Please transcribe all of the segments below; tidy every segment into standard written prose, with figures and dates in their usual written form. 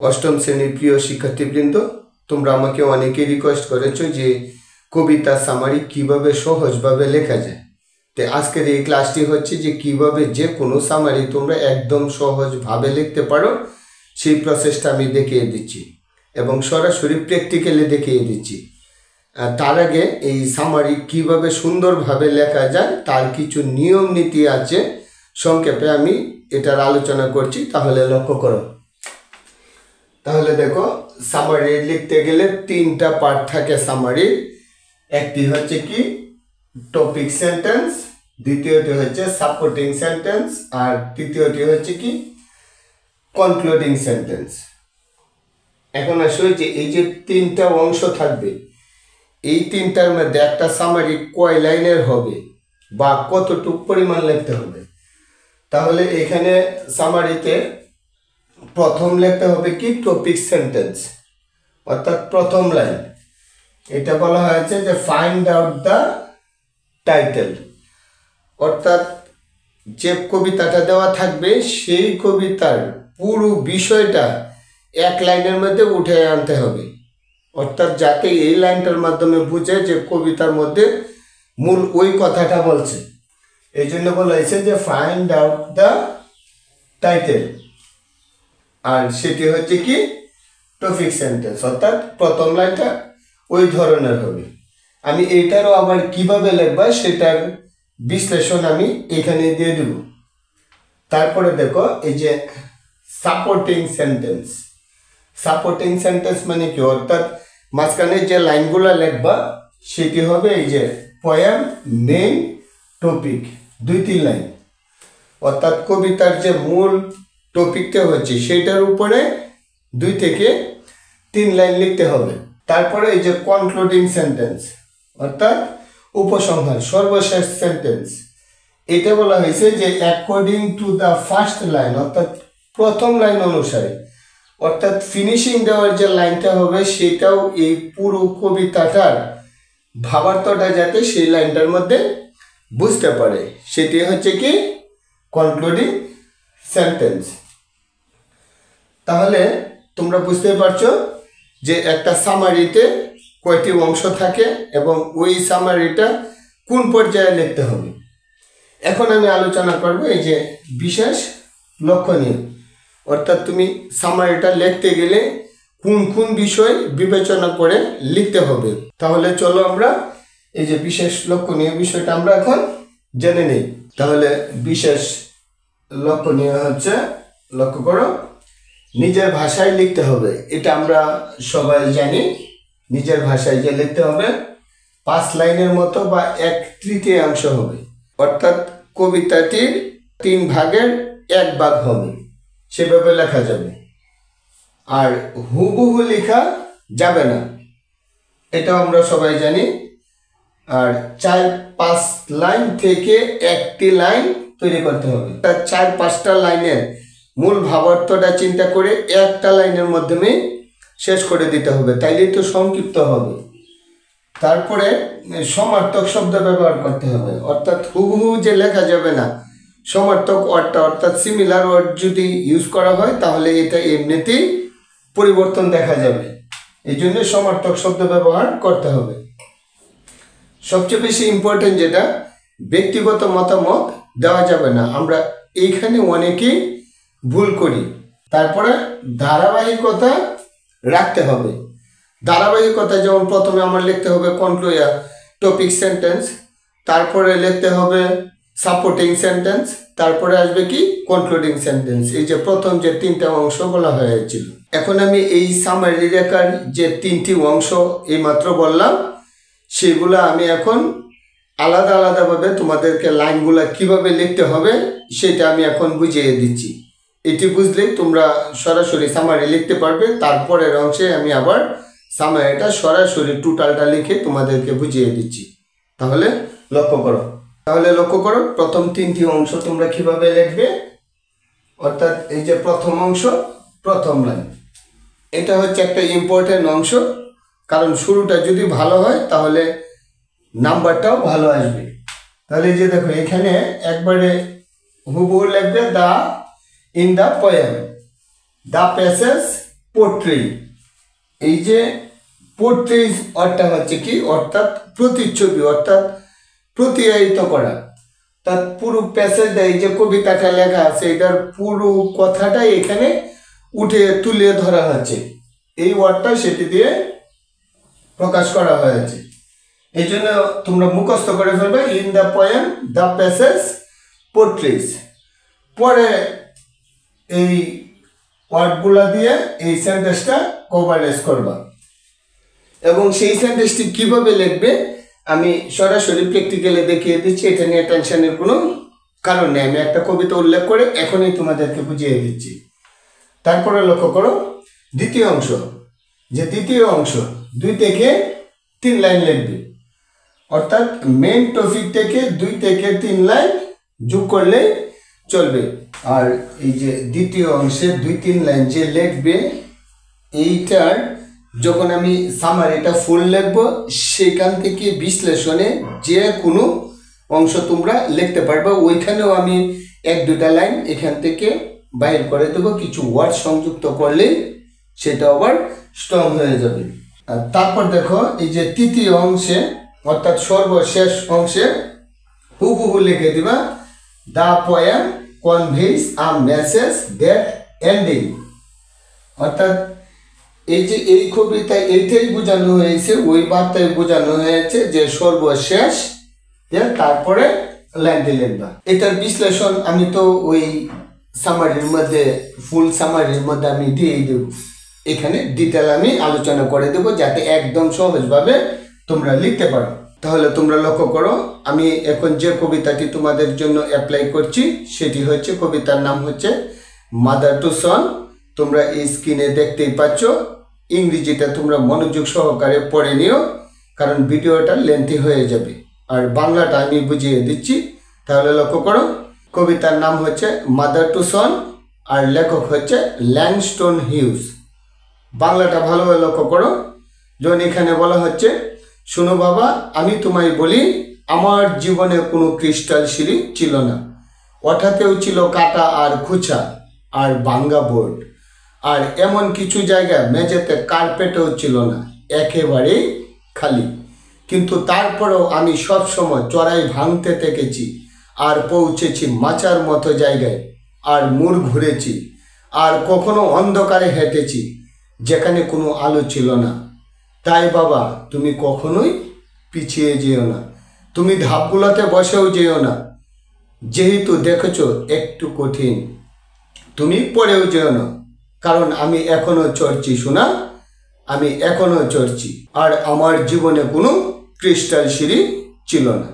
অষ্টম শ্রেণীর প্রিয় শিক্ষার্থীবৃন্দ, তোমরা আমাকে অনেকে রিকোয়েস্ট করেছো যে কবিতা সামারি কিভাবে সহজভাবে লেখা যায়। তো আজকের এই ক্লাসটি হচ্ছে যে কিভাবে যে কোনো সামারি তোমরা একদম সহজভাবে লিখতে পারো সেই প্রসেসটা আমি দেখিয়ে দিচ্ছি এবং সরাসরি প্র্যাকটিক্যালি দেখিয়ে দিচ্ছি। তার আগে এই সামারি কিভাবে সুন্দরভাবে লেখা যায় তার কিছু নিয়ম নীতি আছে, সংক্ষেপে আমি এটার আলোচনা করছি, তাহলে লক্ষ্য করো। তাহলে দেখো, সামারি লিখতে গেলে তিনটা পার্ট থাকে সামারির। একটি হচ্ছে কি টপিক সেন্টেন্স, দ্বিতীয়টি হচ্ছে সাপোর্টিং সেন্টেন্স, আর তৃতীয়টি হচ্ছে কি কনক্লুডিং সেন্টেন্স। এখন আসলে যে এই যে তিনটা অংশ থাকবে, এই তিনটার মধ্যে একটা সামারি কয় লাইনের হবে বা কতটুকু পরিমাণ লিখতে হবে। তাহলে এখানে সামারিতে প্রথম লিখতে হবে কি টপিক সেন্টেন্স, অর্থাৎ প্রথম লাইন। এটা বলা হয়েছে যে ফাইন্ড আউট দ্য টাইটেল, অর্থাৎ যে কবিতাটা দেওয়া থাকবে সেই কবিতার পুরো বিষয়টা এক লাইনের মধ্যে উঠে আনতে হবে, অর্থাৎ যাতে এই লাইনটার মাধ্যমে বুঝে যে কবিতার মধ্যে মূল ওই কথাটা বলছে। এই জন্য বলা হয়েছে যে ফাইন্ড আউট দ্য টাইটেল, আর সেটি হচ্ছে কি টপিক সেন্টেন্স, অর্থাৎ প্রথম লাইনটা ওই ধরনের হবে। আমি এইটারও আবার কিভাবে লিখবা সেটার বিশ্লেষণ আমি এখানে দিয়ে দেব। তারপরে দেখো, এই যে সাপোর্টিং সেন্টেন্স। সাপোর্টিং সেন্টেন্স মানে কি, অর্থাৎ মাঝখানে যে লাইনগুলো লিখবা সেটি হবে এই যে পয়েম, মেইন, টপিক, 2-3 লাইন। অর্থাৎ কবিতার যে মূল টপিকটা হচ্ছে সেটার উপরে 2 থেকে 3 লাইন লিখতে হবে। তারপরে এই যে কনক্লুডিং সেন্টেন্স, অর্থাৎ উপসংহার, সর্বশেষ সেন্টেন্স। এটা বলা হয়েছে যে according to the first line, অর্থাৎ প্রথম লাইন অনুসারে, অর্থাৎ ফিনিশিং দেওয়ার যে লাইনটা হবে সেটাও এই পুরো কবিতাটার ভাবার্থটা যাতে সেই লাইনটার মধ্যে বুঝতে পারে, সেটি হচ্ছে কি কনক্লুডিং সেন্টেন্স। তাহলে তোমরা বুঝতে পারছো যে একটা সামারিতে কয়টি অংশ থাকে এবং ওই সামারিটা কোন পর্যায়ে লিখতে হবে। এখন আমি আলোচনা করব এই যে বিশেষ লক্ষণীয়, অর্থাৎ তুমি সামারিটা লিখতে গেলে কোন কোন বিষয় বিবেচনা করে লিখতে হবে। তাহলে চলো আমরা এই যে বিশেষ লক্ষণীয় বিষয়টা আমরা এখন জেনে নিই। তাহলে বিশেষ লক্ষণীয় হচ্ছে, লক্ষ্য করো, নিজের ভাষায় লিখতে হবে। এটা আমরা সবাই জানি, নিজের ভাষায় যে লিখতে হবে 5 লাইনের মতো বা 1/3 হবে, অর্থাৎ কবিতাটির 3 ভাগের 1 ভাগ হবে, সেভাবে লেখা যাবে। আর হুবহু লেখা যাবে না, এটাও আমরা সবাই জানি। আর 4-5 লাইন থেকে 1টি লাইন তৈরি করতে হবে, তার 4-5টা লাইনের মূল ভাবার্থটা চিন্তা করে একটা লাইনের মাধ্যমে শেষ করে দিতে হবে, তাইলেই তো সংক্ষিপ্ত হবে। তারপরে সমার্থক শব্দ ব্যবহার করতে হবে, অর্থাৎ হুবহু যে লেখা যাবে না, সমার্থক ওয়ার্ডটা, অর্থাৎ সিমিলার ওয়ার্ড যদি ইউজ করা হয় তাহলে এটা এমনিতেই পরিবর্তন দেখা যাবে। এই জন্য সমার্থক শব্দ ব্যবহার করতে হবে। সবচেয়ে বেশি ইম্পর্টেন্ট যেটা, ব্যক্তিগত মতামত দেওয়া যাবে না, আমরা এইখানে অনেকেই ভুল করি। তারপরে ধারাবাহিকতা রাখতে হবে। ধারাবাহিকতা যেমন প্রথমে আমার লিখতে হবে টপিক সেন্টেন্স, তারপরে লিখতে হবে সাপোর্টিং সেন্টেন্স, তারপরে আসবে কি কনক্লুডিং সেন্টেন্স। এই যে প্রথম যে 3টা অংশ বলা হয়েছিল। এখন আমি এই সামারি লেখার যে 3টি অংশ এইমাত্র বললাম, সেগুলো আমি এখন আলাদা আলাদাভাবে তোমাদেরকে লাইনগুলো কিভাবে লিখতে হবে সেটা আমি এখন বুঝিয়ে দিচ্ছি। এটি বুঝলেই তোমরা সরাসরি সামারি লিখতে পারবে। তারপরের অংশে আমি আবার সামারিটা সরাসরি টোটালটা লিখে তোমাদেরকে বুঝিয়ে দিচ্ছি। তাহলে লক্ষ্য করো, প্রথম 3টি অংশ তোমরা কিভাবে লিখবে। অর্থাৎ এই যে প্রথম অংশ, প্রথম লাইন, এটা হচ্ছে একটা ইম্পর্টেন্ট অংশ, কারণ শুরুটা যদি ভালো হয় তাহলে নাম্বারটাও ভালো আসবে। তাহলে এই যে দেখো, এখানে একবারে হুবহু লিখবে in the poem, the passage portray. এই যে পোট্রি অর্থটা হচ্ছে কি, অর্থাৎ প্রতিচ্ছবি, অর্থাৎ প্রতিনিধিত্ব করা। তার পুরো প্যাসেজটা, এই যে কবিতাটা লেখা আছে, এটার পুরো কথাটাই এখানে তুলে ধরা হয়েছে। এই ওয়ার্ডটা সেটি দিয়ে প্রকাশ করা হয়েছে। এই জন্য তোমরা মুখস্থ করে ফেলবে, in the poem the passage partridge. পরে এই ওয়ার্ডগুলা দিয়ে এই সেন্টেন্সটা কভারেজ করবা, এবং সেই সেন্টেন্সটি কিভাবে লিখবে আমি সরাসরি প্র্যাকটিক্যালে দেখিয়ে দিচ্ছি। এটা নিয়ে টেনশনের কোনো কারণ নেই। আমি একটা কবিতা উল্লেখ করে এখনই তোমাদেরকে বুঝিয়ে দিচ্ছি। তারপরে লক্ষ্য করো দ্বিতীয় অংশ, যে দ্বিতীয় অংশ 2 থেকে 3 লাইন লিখবে, অর্থাৎ মেইন টপিক থেকে 2 থেকে 3 লাইন যোগ করলে চলবে। আর এই যে দ্বিতীয় অংশে 2-3 লাইন যে লিখবে, এইটার যখন আমি সামারিটা ফুল লিখবো, সেখান থেকে বিশ্লেষণে যে কোনো অংশ তোমরা লিখতে পারবে। ওইখানেও আমি 1-2টা লাইন এখান থেকে বাইর করে দেবো, কিছু ওয়ার্ড সংযুক্ত করলে সেটা আবার স্ট্রং হয়ে যাবে। আর তারপর দেখো এই যে তৃতীয় অংশে, অর্থাৎ সর্বশেষ অংশে হুবহু লিখে দিবা, the poem conveys a message that ending. অর্থাৎ এই যে এই কবিতায় এইটাই বোঝানো হয়েছে, ওই বার্তায় বোঝানো হয়েছে যে সর্বশেষ, তারপরে লাইনটি লিখবা। এটার বিশ্লেষণ আমি তো ওই সামারির মধ্যে, ফুল সামারির মধ্যে আমি দিয়ে দেব। এখানে ডিটেল আমি আলোচনা করে দেব, যাতে একদম সহজভাবে তোমরা লিখতে পারো। তাহলে তোমরা লক্ষ্য করো, আমি এখন যে কবিতাটি তোমাদের জন্য অ্যাপ্লাই করছি সেটি হচ্ছে, কবিতার নাম হচ্ছে মাদার টু সন। তোমরা এই স্ক্রিনে দেখতেই পাচ্ছ। ইংরেজিটা তোমরা মনোযোগ সহকারে পড়ে নিও, কারণ ভিডিওটা লেন্থি হয়ে যাবে। আর বাংলাটা আমি বুঝিয়ে দিচ্ছি। তাহলে লক্ষ্য করো, কবিতার নাম হচ্ছে মাদার টু সন, আর লেখক হচ্ছে ল্যাংস্টন হিউজ। বাংলাটা ভালোভাবে লক্ষ্য করো। যখন এখানে বলা হচ্ছে, শোনো বাবা, আমি তোমায় বলি, আমার জীবনে কোনো ক্রিস্টাল সিঁড়ি ছিল না, ওঠাতেও ছিল কাটা আর খুচা আর ভাঙ্গা বোর্ড, আর এমন কিছু জায়গা মেঝেতে কার্পেটও ছিল না, একেবারেই খালি। কিন্তু তারপরেও আমি সবসময় চড়াই ভাঙতে থেকেছি, আর পৌঁছেছি মাচার মতো জায়গায়, আর মোড় ঘুরেছি, আর কখনো অন্ধকারে হেঁটেছি যেখানে কোনো আলো ছিল না। তাই বাবা, তুমি কখনোই পিছিয়ে যেও না, তুমি ধাপগুলোতে বসেও যেও না, যেহেতু দেখেছো একটু কঠিন, তুমি পড়েও যেও না, কারণ আমি এখনো চড়ছি শোনা, আমি এখনো চড়ছি, আর আমার জীবনে কোনো ক্রিস্টাল সিঁড়ি ছিল না।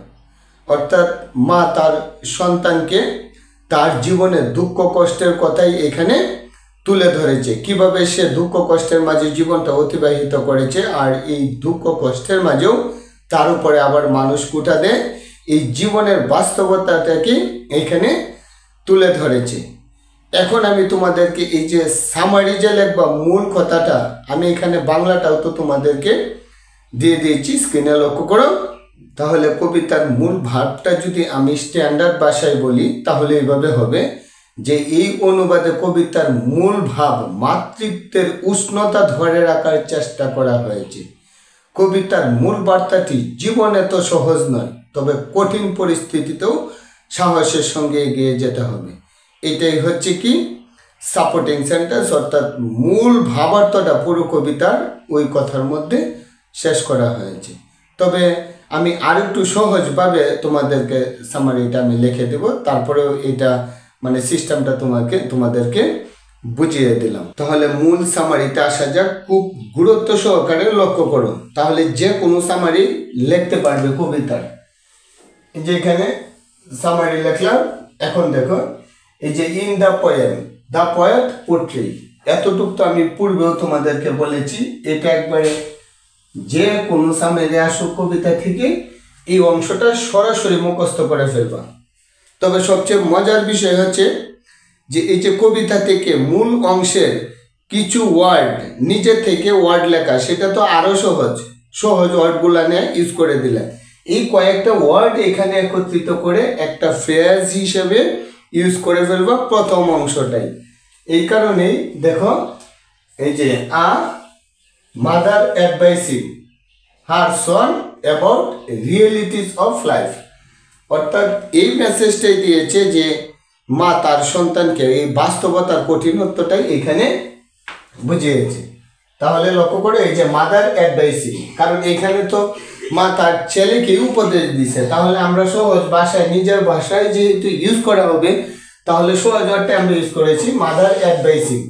অর্থাৎ মা তার সন্তানকে তার জীবনে দুঃখ কষ্টের কথাই এখানে তুলে ধরেছে, কিভাবে সে দুঃখ কষ্টের মাঝে জীবনটা অতিবাহিত করেছে, আর এই দুঃখ কষ্টের মাঝেও তার উপরে আবার মানুষ কুটা দেয়, এই জীবনের বাস্তবতাটাকে এখানে তুলে ধরেছে। এখন আমি তোমাদেরকে এই যে সামারি যে লিখবা, মূল কথাটা আমি এখানে বাংলাটাও তো তোমাদেরকে দিয়ে দিয়েছি, স্ক্রিনে লক্ষ্য করো। তাহলে কবিতার মূল ভাবটা যদি আমি স্ট্যান্ডার্ড ভাষায় বলি, তাহলে এইভাবে হবে যে এই অনুবাদে কবিতার মূল ভাব মাতৃত্বের উষ্ণতা ধরে রাখার চেষ্টা করা হয়েছে। কবিতার মূল বার্তাটি জীবনে তো সহজ নয়, তবে কঠিন পরিস্থিতিতেও সাহসের সঙ্গে এগিয়ে যেতে হবে। এটাই হচ্ছে কি সাপোর্টিং সেন্টেন্স, অর্থাৎ মূল ভাবার্থটা পুরো কবিতার ওই কথার মধ্যে শেষ করা হয়েছে। তবে আমি আরেকটু সহজভাবে তোমাদেরকে সামারিটা আমি লিখে দেব, তারপরেও এটা মানে সিস্টেমটা তোমাদেরকে বুঝিয়ে দিলাম। তাহলে মূল সামারিতে আসা যাক, খুব গুরুত্ব সহকারে লক্ষ্য করো, তাহলে যে কোনো সামারি লিখতে পারবে কবিতার। এই যে এখানে সামারি লিখলাম। এখন দেখো এই যে in the poem the poet portray, এতটুকু তো আমি পূর্বেও তোমাদেরকে বলেছি। এটা একবারে যে কোনো সামারি আসুক কবিতা থেকে এই অংশটা সরাসরি মুখস্থ করে ফেলবা। তবে সবচেয়ে মজার বিষয় হচ্ছে যে এই যে কবিতা থেকে মূল অংশের কিছু ওয়ার্ড নিজে থেকে ওয়ার্ড লেখা, সেটা তো আরও সহজ ওয়ার্ডগুলো নিয়ে ইউজ করে দিলে। এই কয়েকটা ওয়ার্ড এখানে একত্রিত করে একটা ফ্রেজ হিসেবে ইউজ করে ফেলবা প্রথম অংশটাই। এই কারণেই দেখো এই যে a mother advising her Son about realities of life. অর্থাৎ এই মেসেজটাই দিয়েছে যে মা তার সন্তানকে এই বাস্তবতার কঠিনত্বটাই এখানে বুঝিয়েছে। তাহলে লক্ষ্য করে এই যে মাদার অ্যাডভাইসিং, কারণ এখানে তো মা তার ছেলেকে উপদেশ দিছে, তাহলে আমরা সহজ ভাষায় নিজের ভাষায় যেহেতু ইউজ করা হবে তাহলে সহজ অর্থে আমরা ইউজ করেছি মাদার অ্যাডভাইসিং,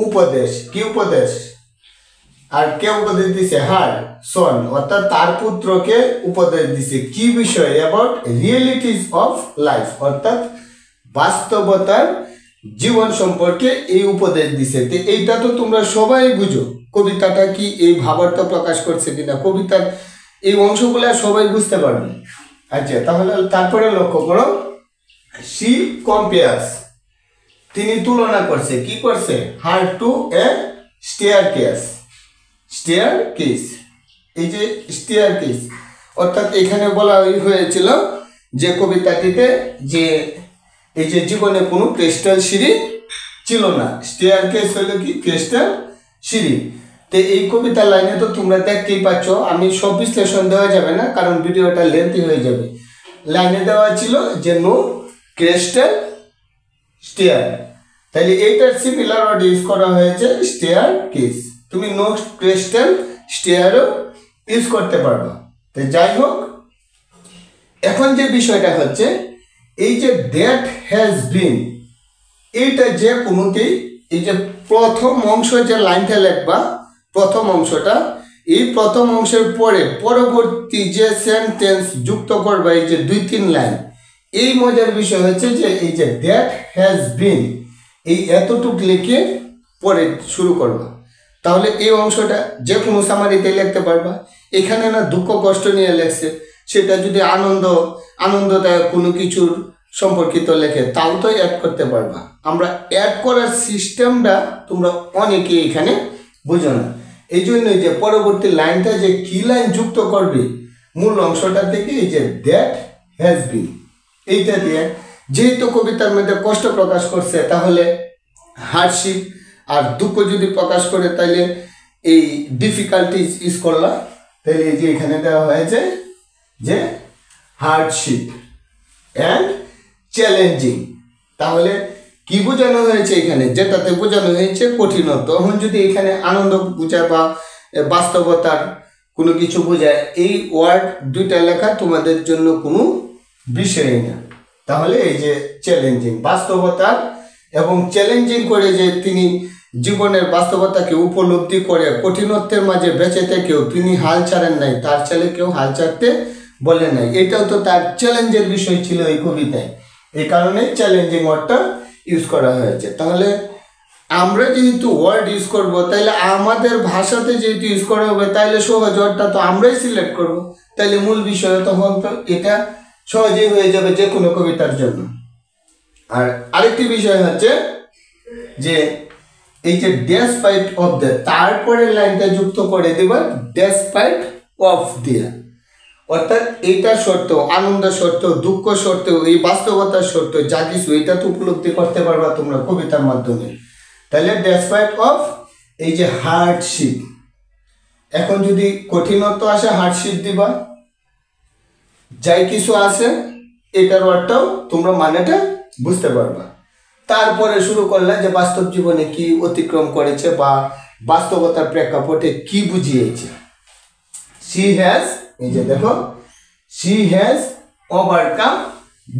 উপদেশ। কি উপদেশ? আর কে উপদেশ দিছে? হার সন, অর্থাৎ তার পুত্রকে উপদেশ দিছে কি বিষয়ে? অ্যাবাউট রিয়েলিটিস অফ লাইফ, অর্থাৎ বাস্তবতার জীবন সম্পর্কে এই উপদেশ দিছে। তো এইটা তো তোমরা সবাই বুঝো, কবিতাটা কি এই ভাবার্থ প্রকাশ করছে কিনা, কবিতার এই অংশগুলো সবাই বুঝতে পারবে। আচ্ছা, তাহলে তারপরে লক্ষ্য করো, শি কম্পেয়ার্স, তিনি তুলনা করছে। কি করছে? Her to A staircase. Staircase, এই যে স্টেয়ারকেস, অর্থাৎ এখানে বলা হয়েছিল যে কবিতাটিতে যে এই যে জীবনে কোনো ক্রিস্টাল সিঁড়ি ছিল না। স্টেয়ারকেস হলো কি? ক্রিস্টাল সিঁড়ি। তো এই কবিতার লাইনে তো তোমরা দেখতেই পাচ্ছ, আমি সব বিশ্লেষণ দেওয়া যাবে না কারণ ভিডিওটা লেন্থি হয়ে যাবে। লাইনে দেওয়া ছিল যে নো ক্রিস্টাল স্টেয়ার, তাহলে এইটার সিমিলার ওয়ার্ড ইউজ করা হয়েছে স্টেয়ারকেস। তুমি নো ক্রিস্টাল স্টেয়ারও ইউজ করতে পারবা। তো যাই হোক, এখন যে বিষয়টা হচ্ছে এই যে দ্যাট হ্যাজ বিন, এইটা যে কোনোতেই এই যে প্রথম অংশ যে লাইনটা লিখবা, প্রথম অংশটা, এই প্রথম অংশের পরে পরবর্তী যে সেন্টেন্স যুক্ত করবা এই যে 2-3 লাইন, এই মজার বিষয় হচ্ছে যে এই যে দ্যাট হ্যাজ বিন এই এতটুক লিখে পরে শুরু করবা। তাহলে এই অংশটা যে কোনো সামারিতে লিখতে পারবা। এখানে না দুঃখ কষ্ট নিয়ে লেখছে, সেটা যদি আনন্দদায়ক কোনো কিছুর সম্পর্কিত লেখে তাও তো অ্যাড করতে পারবা। আমরা অ্যাড করার সিস্টেমটা তোমরা অনেকে এখানে বুঝো না, এই জন্যই যে পরবর্তী লাইনটা যে কি লাইন যুক্ত করবে মূল অংশটা থেকে এই যে দ্যাট হ্যাজ বিন এইটা দিয়ে, যেহেতু কবিতার মধ্যে কষ্ট প্রকাশ করছে তাহলে হার্ডশিপ, আর দুঃখ যদি প্রকাশ করে তাহলে এই ডিফিকাল্টিজ ইউজ করলা। তাহলে এই যে এখানে দেওয়া হয়েছে যে হার্ডশিপ অ্যান্ড চ্যালেঞ্জিং। তাহলে কি বোঝানো হয়েছে এখানে? যেটাতে বোঝানো হয়েছে কঠিনত্ব। এখন যদি এখানে আনন্দ বোঝায় বা বাস্তবতার কোনো কিছু বোঝায়, এই ওয়ার্ড দুইটা লেখা তোমাদের জন্য কোনো বিষয়ই না। তাহলে এই যে চ্যালেঞ্জিং, বাস্তবতার এবং চ্যালেঞ্জিং করে যে তিনি জীবনের বাস্তবতাকে উপলব্ধি করে কঠিনত্বের মাঝে বেঁচে থেকেও তিনি হাল ছাড়েন নাই, তার ছেলেকেও হাল ছাড়তে বলে নাই। এটাও তো তার চ্যালেঞ্জের বিষয় ছিল এই কবিতায়, এই কারণে চ্যালেঞ্জিং ওয়ার্ডটা ইউজ করা হয়েছে। তাহলে আমরা যেহেতু ওয়ার্ড ইউজ করব, তাহলে আমাদের ভাষাতে যেহেতু ইউজ করা হবে তাহলে সহজ ওয়ার্ডটা তো আমরাই সিলেক্ট করব, তাহলে মূল বিষয় তখন তো এটা সহজেই হয়ে যাবে যে কোনো কবিতার জন্য। আর আরেকটি বিষয় হচ্ছে যে এই যে ডেসপাইট অফ দ্য, তারপরে লাইনটা যুক্ত করে দেবা ডেসপাইট অফ দিয়া, অর্থাৎ এইটা সত্ত্বেও, আনন্দ সত্ত্বেও, দুঃখ সত্ত্বেও, এই বাস্তবতার সত্ত্বেও যা কিছু এটা তো উপলব্ধি করতে পারবা তোমরা কবিতার মাধ্যমে। তাহলে ডেসপাইট অফ এই যে হার্ডশিপ, এখন যদি কঠিনত্ব আসে হার্ডশিপ দিবা, যাই কিছু আছে এটার ওয়ার্ডটাও তোমরা মানেটা বুঝতে পারবা। তারপরে শুরু করলে যে বাস্তব জীবনে কি অতিক্রম করেছে বা বাস্তবতার প্রেক্ষাপটে কি বুঝিয়েছে। she has, এই যে দেখো, she has overcome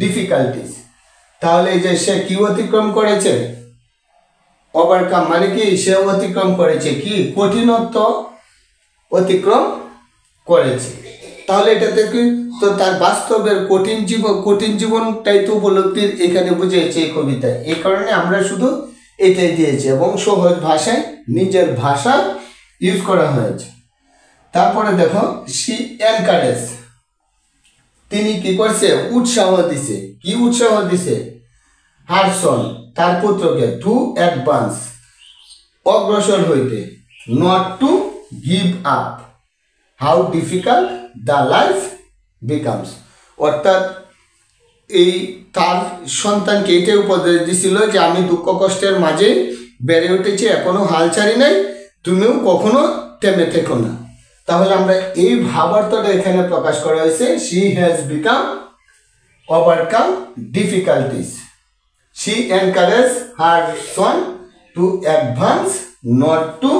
difficulties, তাহলে এই যে সে কি অতিক্রম করেছে? ওভারকাম মানে কি? সে অতিক্রম করেছে কি? কঠিনত্ব অতিক্রম করেছে। তাহলে এটাতে কি তো তার বাস্তবের কঠিন জীবনটাই তো উপলব্ধির এখানে বুঝিয়েছে এই কবিতায়। এই কারণে আমরা শুধু এটাই দিয়েছি এবং সহজ ভাষায় নিজের ভাষা ইউজ করা হয়েছে। তারপরে দেখো she encourage, তিনি কি করছে? উৎসাহ দিছে। কি উৎসাহ দিছে? her son, তার পুত্রকে, টু অ্যাডভান্স, অগ্রসর হইতে, not to give up, how difficult the life becomes, অর্থাৎ এই তার সন্তানকে এটাই উপদেশ দিছিল যে আমি দুঃখ কষ্টের মাঝে বেড়ে উঠেছি, এখনো হাল ছাড়ি নাই, তুমিও কখনো থেমে থেকো না। তাহলে আমরা এই ভাবার্থটা এখানে প্রকাশ করা হয়েছে, she has become overcome difficulties. She encouraged her son to advance, not to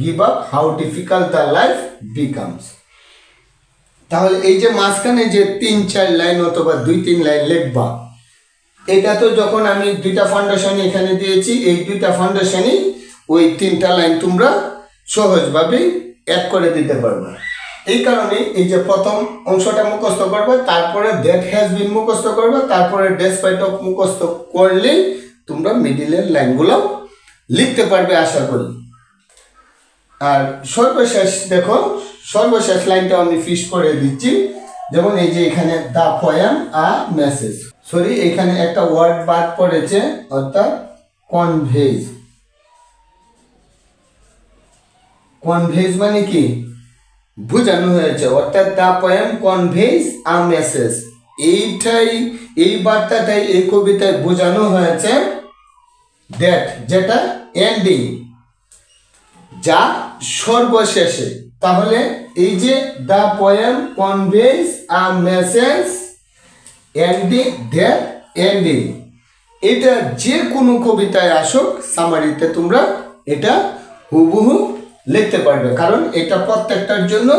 give up how difficult the life becomes. তাহলে এই যে মাঝখানে যে 3-4 লাইন অথবা 2-3 লাইন লিখবা, এটা তো যখন আমি দুইটা ফাউন্ডেশন এখানে দিয়েছি, এই দুইটা ফাউন্ডেশনই ওই 3টা লাইন তোমরা সহজভাবে অ্যাড করে দিতে পারবে। এই কারণে এই যে প্রথম অংশটা মুখস্থ করবে, তারপরে দ্যাট হ্যাজ বিন মুখস্থ করবে, তারপরে ডেসপাইট অফ মুখস্থ করলেই তোমরা মিডিলের লাইনগুলো লিখতে পারবে আশা করি। আর সর্বশেষ দেখো, সর্বশেষ লাইনটা আমি ফিক্স করে দিচ্ছি। যেমন এই যে এখানে the poem a message, sorry এখানে একটা ওয়ার্ড বাদ পড়েছে, অর্থাৎ কনভেজ। কনভেজ মানে কি? বোঝানো হয়েছে, অর্থাৎ the poem conveys a message. এইটাই, এই বার্তাটাই এই কবিতায় বোঝানো হয়েছে দ্যাট, যেটা এন্ডিং, যা সর্বশেষে। তাহলে এই যে the poem conveys a message ending, that ending, এটা যে কোনো কবিতায় আসুক, সামারিতে তোমরা এটা হুবহু লিখতে পারবে, কারণ এটা প্রত্যেকটার জন্য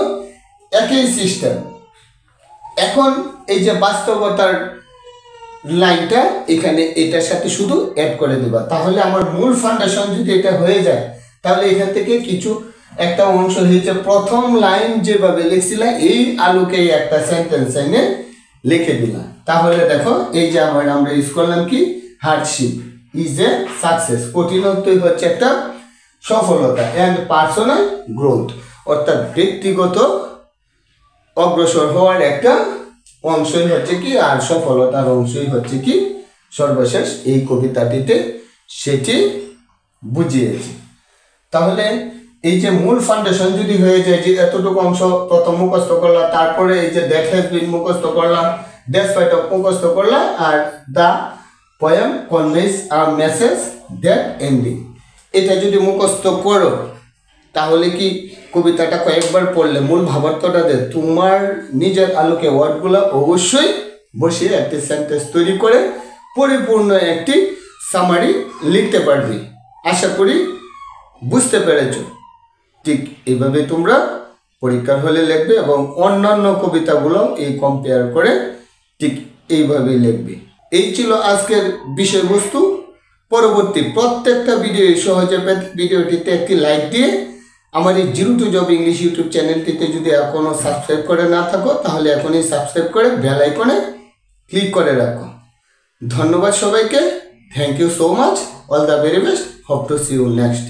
একই সিস্টেম। এখন এই যে বাস্তবতার লাইনটা এখানে এটার সাথে শুধু অ্যাড করে দিবা, তাহলে আমার মূল ফাউন্ডেশন যদি এটা হয়ে যায়, তাহলে এখান থেকে কিছু একটা অংশ হয়েছে। প্রথম লাইন যেভাবে লিখছিলাম এই আলোকে একটা সেন্টেন্স এনে লিখে দিলাম। তাহলে দেখো এই যে আমরা ইউজ করলাম কি, হার্ডশিপ ইজ এ সাকসেস, কঠিনত্বই হচ্ছে একটা সফলতা, অ্যান্ড পার্সোনাল গ্রোথ, অর্থাৎ ব্যক্তিগত অগ্রসর হওয়ার একটা অংশই হচ্ছে কি, আর সফলতার অংশই হচ্ছে কি সর্বশেষ এই কবিতাটিতে সেটি বুঝিয়েছি। তাহলে এই যে মূল ফাউন্ডেশন যদি হয়ে যায়, যে এতটুকু অংশ প্রথম মুখস্থ করলাম, তারপরে এই যে দ্যাট হ্যাজ বিন মুখস্থ করলাম, ডেসপাইট অফ মুখস্থ করলাম, are the poem conveys a message that ending, এটা যদি মুখস্থ করো, তাহলে কি কবিতাটা কয়েকবার পড়লে মূল ভাবার্থটা দে তোমার নিজের আলোকে ওয়ার্ডগুলো অবশ্যই বসিয়ে একটি সেন্টেন্স তৈরি করে পরিপূর্ণ একটি সামারি লিখতে পারবে। আশা করি বুঝতে পেরেছ। ঠিক এইভাবে তোমরা পরীক্ষার হলে লিখবে এবং অন্যান্য কবিতাগুলো এই কম্পেয়ার করে ঠিক এইভাবে লিখবে। এই ছিল আজকের বিষয়বস্তু। পরবর্তী প্রত্যেকটা ভিডিও সহজে পেতে ভিডিওটিতে একটি লাইক দিয়ে আমার এই zero to job English YouTube চ্যানেলটিতে যদি এখনও সাবস্ক্রাইব করে না থাকো, তাহলে এখনই সাবস্ক্রাইব করে বেল আইকনে ক্লিক করে রাখো। ধন্যবাদ সবাইকে। Thank you so much. All the very best. Hope to see you next.